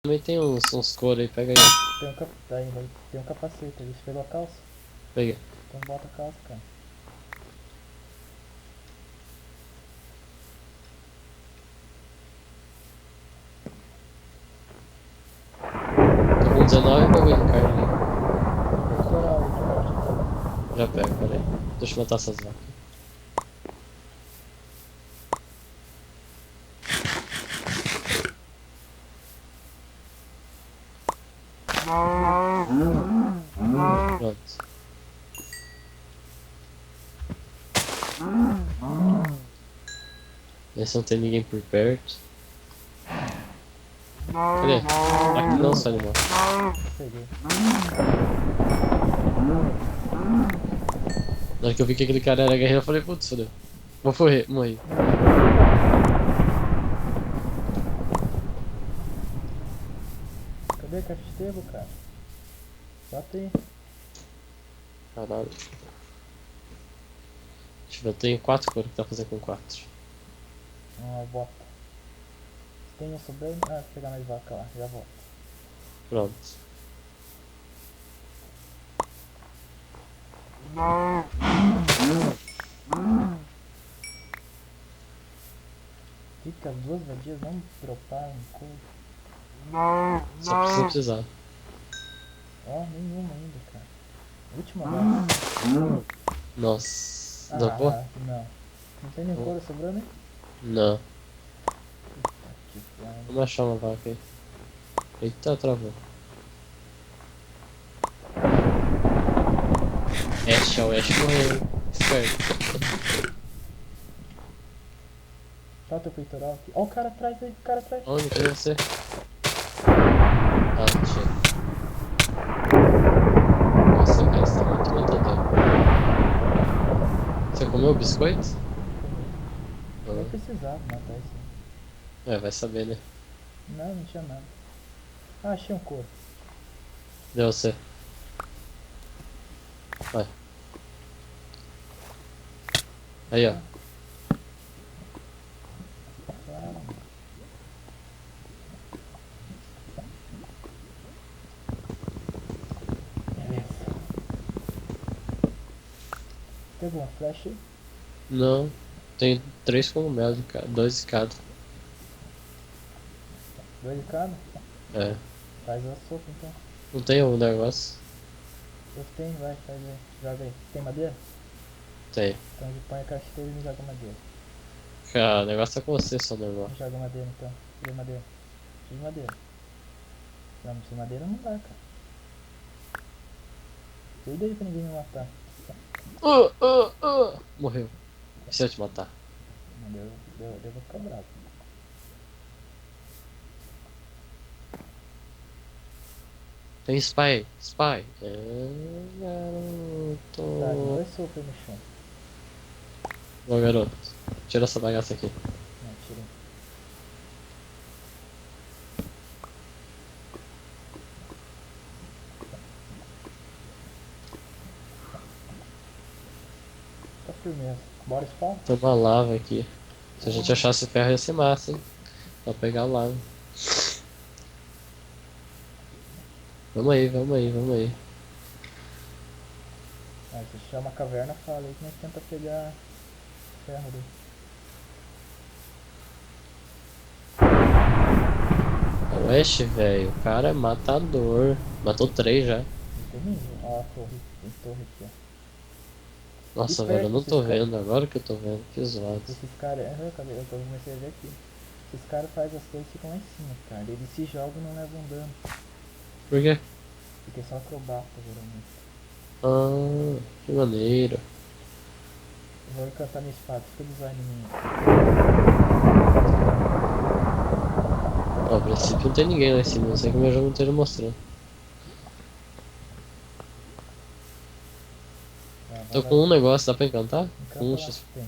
Também tem uns couro aí, pega aí. Tem um capacete ali. Você pegou a calça? Pega. Então bota a calça, cara. Tô com 19 bagulho de carne ali. Peitoral aí, cara. Já pego, peraí. Deixa eu matar essas vacas. Pronto. Vê se não tem ninguém por perto. Cadê? Aqui não, seu animal. Peguei. Na hora que eu vi que aquele cara era guerreiro, eu falei, putz, fodeu. Vou morrer. Cadê a caixa de sebo, cara? Bota aí. Caralho. Deixa eu ver, eu tenho 4 couro, o que tá fazendo com 4? Uma bota. Tem um sobrando? Ah, vou pegar mais vaca lá. Já volto. Pronto. Fica as duas vadias não droparam coisa. Só precisa precisar. Ó, nenhuma ainda, cara. Última vaca. Nossa. Dá boa? Ah, não. Não tem nem couro sobrando, hein? Não. Puta que pariu. Vamos achar uma vaca aí. Eita, travou. Ash, o Ash morreu. Esperto. Tá teu peitoral aqui. Ó o cara atrás aí, o cara atrás. Onde? Cadê você? Ah, achei. Nossa, cara, você tá muito matador. Você comeu o biscoito? Nem Ah, precisava matar isso. é, vai saber, né? Não, não tinha nada. Ah, achei um couro. Deu você. Vai. Aí, ó. Claro. Beleza. Pegou uma flecha aí? Não. Tem 3 cogumelos, cara. 2 de cada. Dois de cada? É. Faz a sopa então. Não tem o negócio? Eu tenho, vai, faz aí. Joga aí. Tem madeira? Tem. Então põe a caixeira e me joga madeira. Cara, o negócio tá com você, só normal. Me joga madeira então. Cadê madeira? Preciso de madeira. Não, sem madeira não dá, cara. Cuida aí pra ninguém me matar. Morreu. E se eu te matar? Não, eu vou ficar bravo. Tem spy. Spy. É, Tá, garoto. dois sopros no chão. Ó, garoto. Tira essa bagaça aqui. Não, tirei. Tá firmeza. Bora spawn? Tem uma lava aqui. Se a gente achasse ferro ia ser massa, hein? Só pegar a lava. Vamos aí. Ah, se chama a caverna, fala aí que nós tenta pegar ferro ali. Oeste, velho. O cara é matador. Matou 3 já. Não tem ninguém. Ó a torre. Tem torre aqui, ó. Nossa, E velho, eu perto não tô desses caras. vendo. Agora que eu tô vendo. Que zoado. Esses caras. Eu comecei a ver aqui. Esses caras fazem as coisas e ficam lá em cima, cara. Eles se jogam e não levam dano. Por quê? Porque é só acrobata, geralmente. Ah, que maneiro. Eu vou encantar minha espada, fica design minha. Ó, a princípio não tem ninguém lá em cima. Não sei que o meu jogo não esteja mostrando. Ah, Tô com um negócio, dá pra encantar? encanta Um lá. X. Tem.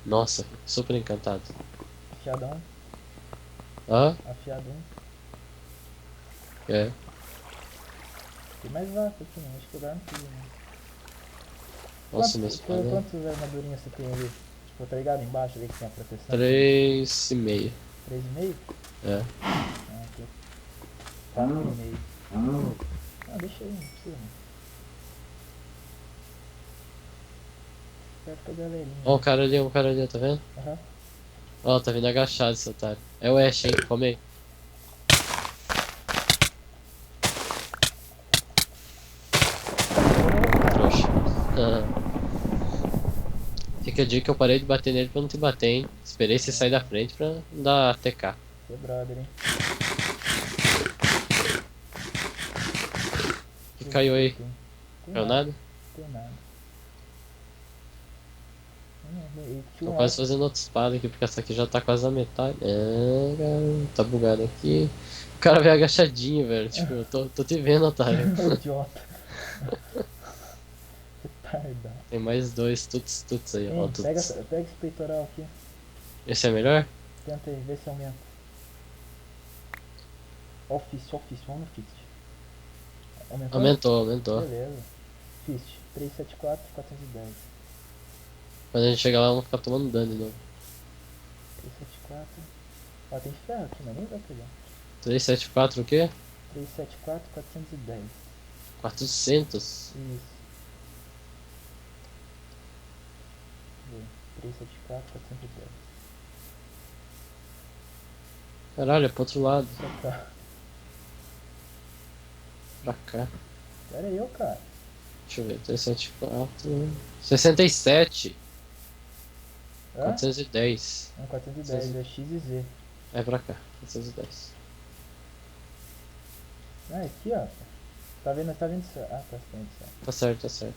Nossa, super encantado. Afiadão. Ah, Afiado um. é. Tem mais vaca aqui, acho que eu não tudo, né? Nossa, minha espada. Quantas armadurinhas você tem ali? Pô, tá ligado? Embaixo ali que tem a proteção. 3,5. 3,5? É. Ah, aqui. 4,5. Ah, deixa aí, não precisa não. Perto com a galerinha. Ó, um cara ali, tá vendo? Aham. Ó, tá vindo agachado esse otário. É o Ash, hein? Come aí. Trouxa. Fica a dica que eu parei de bater nele pra não te bater, hein? Esperei você sair da frente pra não dar TK. Você é brother, hein? O que caiu aí? Tem Caiu nada? Tem nada. Ele tinha Tô um quase arco. fazendo outra espada aqui, porque essa aqui já tá quase na metade. É, cara, tá bugado aqui. O cara veio agachadinho, velho. Tipo, eu tô te vendo, otário. Idiota. Retardado. Tem mais dois tuts aí, ó. Hein, pega esse peitoral aqui. Esse é melhor? Tenta aí, vê se aumenta. Ó o fist, vamos no fist. Aumentou? Aumentou. Beleza. Fist, 374, 410. Quando a gente chegar lá, vamos ficar tomando dano de novo. 374. Ó, tem ferro aqui, mas nem vai pegar. 374 o quê? 374, 410. 400. Isso. Vê, 374, 410. Caralho, é pro outro lado. Só cá. Pra cá. Pera aí, ô cara. Deixa eu ver. 374. 67. Hã? 410. Não, 410, é X e Z. É pra cá. 410. Ah, aqui, ó. Tá vendo? Tá vendo isso? Ah, tá vendo isso. Tá certo, tá certo.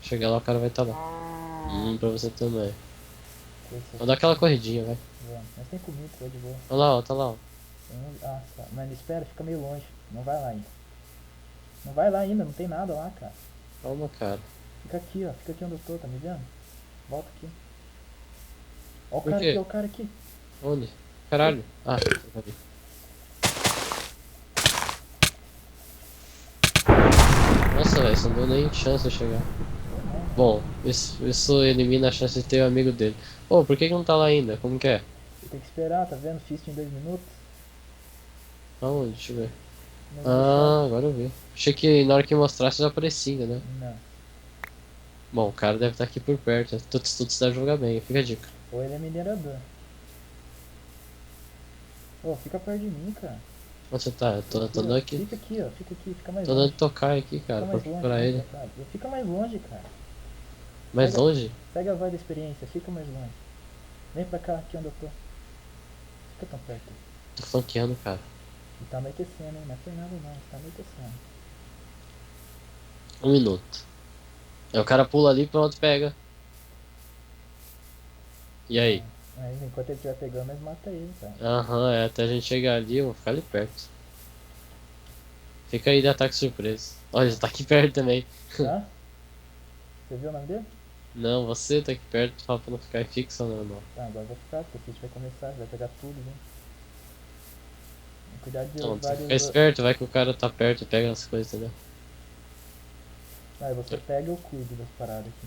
Chegar lá, o cara vai estar lá. Pra você também. Vou dar aquela corridinha, vai. Vamos. Mas tem comida, tá de boa. Olha lá, ó, tá lá, ó. Ah, tá. Mas espera, fica meio longe. Não vai lá ainda. Não vai lá ainda, não tem nada lá, cara. Calma, cara. Fica aqui, ó. Fica aqui onde eu tô, tá me vendo? Volta aqui. Ó o Por cara quê? aqui, ó o cara aqui. Onde? Caralho. Ah, tá ali. Nossa, velho, você não deu nem chance de chegar. Bom, isso elimina a chance de ter o amigo dele. Ô, por que que não tá lá ainda? Como que é? Tem que esperar, tá vendo? Fist em 2 minutos. Aonde? Deixa eu ver. Não Ah, agora eu vi. Achei que na hora que mostrasse já aparecia, né? Não. Bom, o cara deve estar aqui por perto. Tuts deve jogar bem, fica a dica. Ou ele é minerador. Ô, fica perto de mim, cara. Onde você tá? Eu tô Aqui, dando ó. aqui. Fica aqui, ó. Fica aqui, fica mais Tô dando longe. de tocar aqui, cara, Fica pra mais longe, procurar ele. Fica mais longe, cara. Mais Pega- longe? Pega a voz da experiência, fica mais longe. Vem pra cá, aqui onde eu tô. Fica tão perto. Tô flanqueando, cara. E tá anoitecendo, hein? Não foi nada não, tá anoitecendo. 1 minuto. Aí o cara pula ali e pronto, pega. E aí? Mas enquanto ele estiver pegando, nós mata ele, cara. Aham, até a gente chegar ali, eu vou ficar ali perto. Fica aí de ataque surpresa. Olha, tá aqui perto também. Tá? Você viu o nome dele? Não, você tá aqui perto, só pra não ficar fixo ou não. Tá, agora vai ficar, porque o Fitch vai começar, vai pegar tudo, né? Cuidado de Não, tem que vários... ficar esperto, vai que o cara tá perto e pega as coisas, entendeu? Aí você pega e eu cuido das paradas aqui.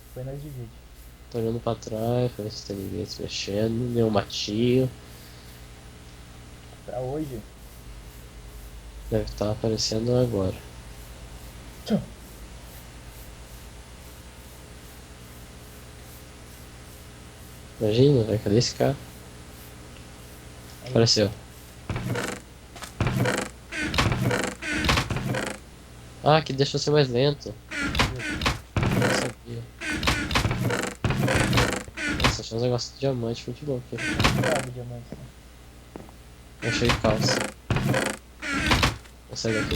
Depois nós divide. Tô olhando pra trás, pra ver se tem ninguém se mexendo, nenhum matinho. Pra hoje... Deve estar aparecendo agora. Tchau. Imagina, velho, cadê esse cara? Aí, Apareceu. Ah, que deixa eu ser mais lento. Não sabia. Nossa, achei uns negócios de diamante muito louco aqui. Sabe, diamante, né? Achei calça. Vou sair daqui.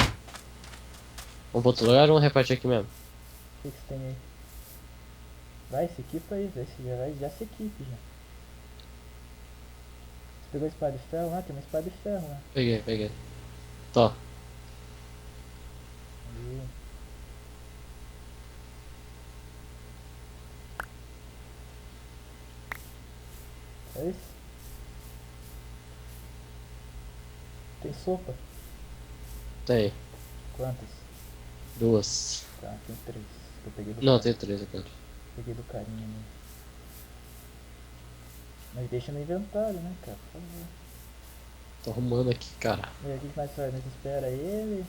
Vamos pra outro lugar ou vamos repartir aqui mesmo? O que você tem aí? Vai, se equipa aí, vê se já se equipe já. Você pegou a espada de ferro lá? Tem uma espada de ferro lá. Peguei. Tô. Aí. É isso? Tem sopa? Tem. Quantas? 2. Tá, tem 3. Eu peguei do Não, cara. tem 3 aqui. Peguei do carinha, né? Mas deixa no inventário, né, cara? Por favor. Tô arrumando aqui, cara. E aí, o que que nós faz? Nós espera ele.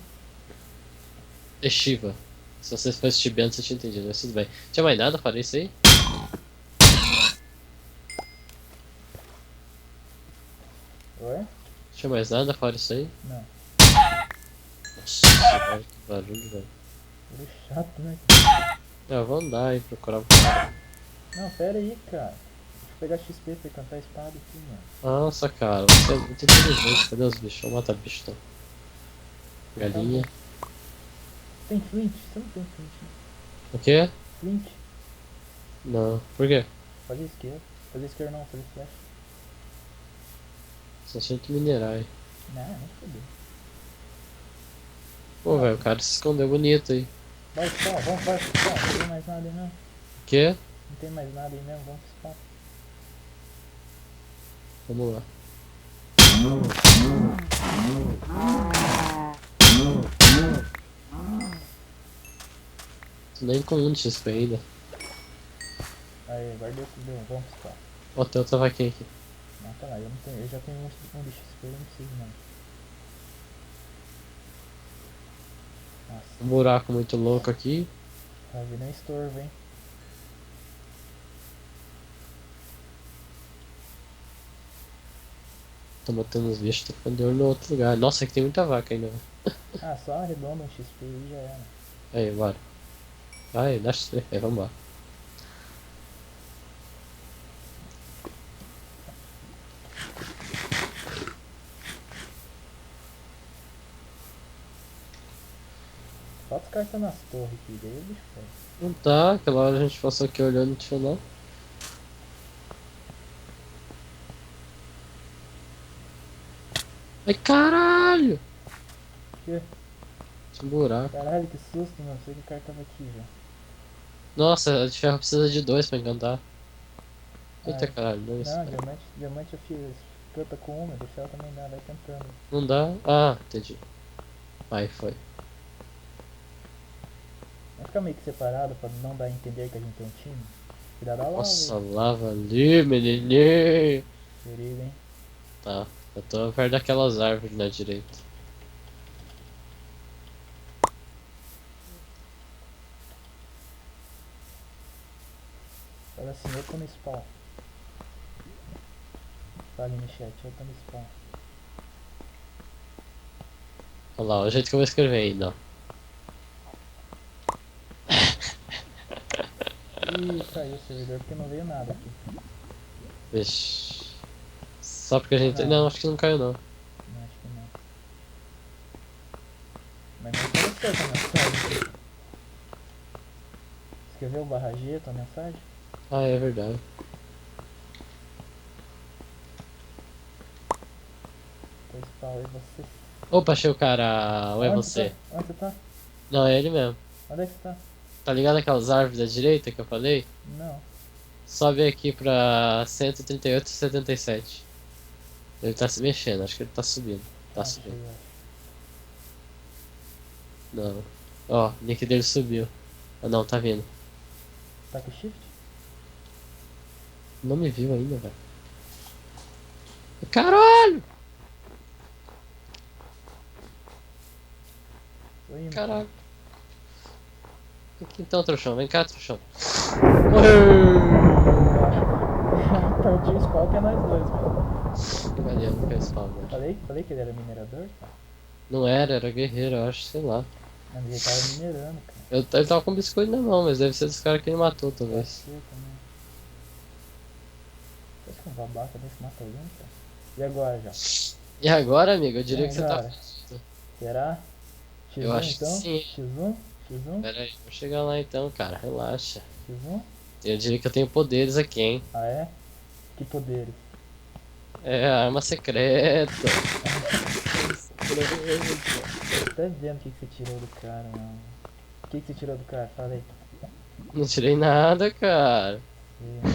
Estiva. Se você fosse tibiano, você tinha entendido, mas tudo bem. Tinha mais nada para isso aí? Oi? Tinha mais nada fora isso aí? Não. Nossa senhora, que barulho, velho. Ele é chato, né? Eu vou andar e procurar um cara. Não, pera aí, cara. Deixa eu pegar XP pra cantar a espada aqui, mano. Nossa, cara, você é muito inteligente. Cadê os bichos? Vamos matar bicho então. Galinha. Tem flint? Você não tem flint, né? O quê? Flint? Não. Por quê? Fazer isqueiro. Fazer isqueiro não, fazer flash. Só sinto minerar aí. Não, não fodeu. Pô, velho, o cara se escondeu bonito aí. Vai pro spawn, vamos, vai pro spawn. Não tem mais nada aí mesmo. O quê? Não tem mais nada aí mesmo, vamos pro spawn. Vamos lá. Tô nem com um de XP ainda. Aí, guardei o que deu, vamos pro spawn. Ó, tem outra vaquinha aqui. Não, tá lá, eu já tenho um de XP, eu não preciso não. Nossa, Um buraco muito louco aqui. tá vindo um estorvo, hein? Tô matando os bichos, tô ficando de olho no outro lugar. Nossa, aqui tem muita vaca ainda, velho. Ah, só arredonda um XP e já era. Aí, bora. Vai, dá XP. Aí, vambora. Só descarta nas torres aqui, daí o bicho pega. Não tá, aquela hora a gente passou aqui olhando, não tinha não. Ai, caralho! Que? Tinha um buraco. Caralho, que susto, mano. Sei que o cara tava aqui já. Nossa, a de ferro precisa de dois pra encantar. Eita, Ah, caralho, dois. não, diamante eu fiz. Canta com uma, deixa ela também dá, vai tentando. Não dá? Ah, entendi. Aí foi. Vai ficar meio que separado pra não dar a entender que a gente tem um time. Cuidado da lava. Nossa, aí. lava ali, menininho. Perigo, hein? Tá, eu tô perto daquelas árvores na direita. Fala assim, eu tô no spawn. Fala aí no chat, eu tô no spawn. Olha lá, o jeito que eu vou escrever ainda, ó. Ih, caiu o servidor porque não veio nada aqui. Vixe. Só porque a gente. Não. Não, acho que não caiu não. Não, acho que não. Mas não apareceu essa mensagem. Escreveu barra G tua mensagem? Ah, é verdade. Tô spawn, e você? Opa, achei o cara. Ou é Onde você? Tá? Onde você tá? Não, é ele mesmo. Onde é que você tá? Tá ligado aquelas árvores da direita que eu falei? Não. Sobe aqui pra 138 e 77. Ele tá se mexendo, acho que ele tá subindo. Tá Achei, subindo. acho. Não. Ó, o nick dele subiu. Ah não, tá vindo. Tá com shift? Não me viu ainda, velho. Caralho! Tô indo. Caralho. Aqui então, trouxão. Vem cá, trouxão. Partiu o spawn que é nós dois, mano. Valeu, não quer spawn, velho. Falei que ele era minerador, cara. Não era, era guerreiro, eu acho, sei lá. Mas ele tava minerando, cara. Ele tava com biscoito na mão, mas deve ser dos caras que ele matou, Pode talvez. ser também. Parece que um babaca desse mata alguém, cara. E agora já? E agora, amigo, eu diria que você tá Agora. fudido. Será? X1 Eu acho que então? sim. X1? X1? Pera aí, vou chegar lá então, cara, relaxa. X1? Eu diria que eu tenho poderes aqui, hein. Ah é? Que poderes? É, arma secreta. Tô até vendo o que você tirou do cara, mano. O que você tirou do cara? Fala aí. Não tirei nada, cara.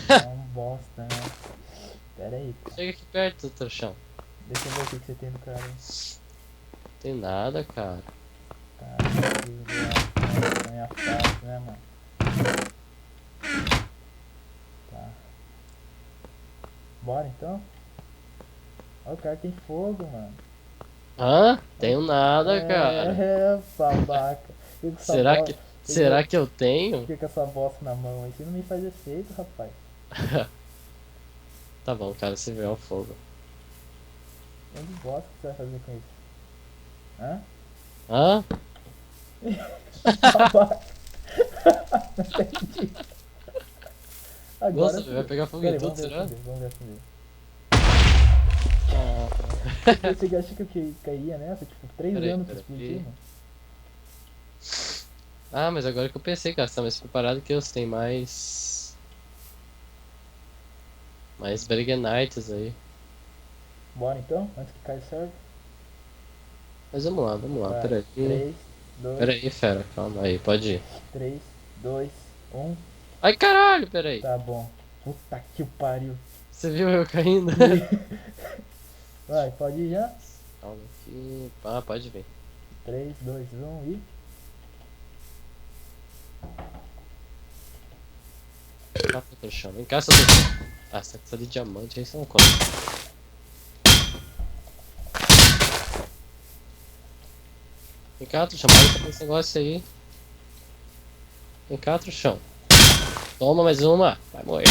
É um bosta, né? Pera aí, cara. Chega aqui perto, trouxão. Deixa eu ver o que você tem do cara aí. Não tem nada, cara. Tá, que sonha fácil, né, mano? Bora então? Ó, o cara tem fogo, mano. Hã? Tenho nada, cara. É, babaca. Fica com essa Será que, bosta. será que eu tenho? Fica com essa bosta na mão aí. Você não me faz efeito, rapaz. Tá bom, cara, se vier o fogo. Onde bosta que você vai fazer com isso? Hã? Hã? Babaca. Não entendi. Agora Nossa, vai pegar fogo em tudo, será? Vamos ver acender. Ah, Você acha que eu cairia nessa? Tipo, 3 Peraí, anos pra peraí. explodir, mano? ah, mas agora que eu pensei, cara, você tá mais preparado que eu, você tem mais. Mais Bergenites aí. Bora então? Antes que caia o server? Mas vamos lá, Vai. peraí. 3, 2, Peraí, fera, calma aí, pode ir. 3, 2, 1. Ai, caralho, peraí. Tá bom. Puta que pariu. Você viu eu caindo? Vai, pode ir já? Calma aqui. Ah, pode vir. 3, 2, 1 e. Cata pro chão. Vem cá, essa do... Ah, essa aqui tá de diamante, aí você não conta. Vem cá, trouxa, para com esse negócio aí. Vem cá, trouxão. Toma mais uma. Vai morrer.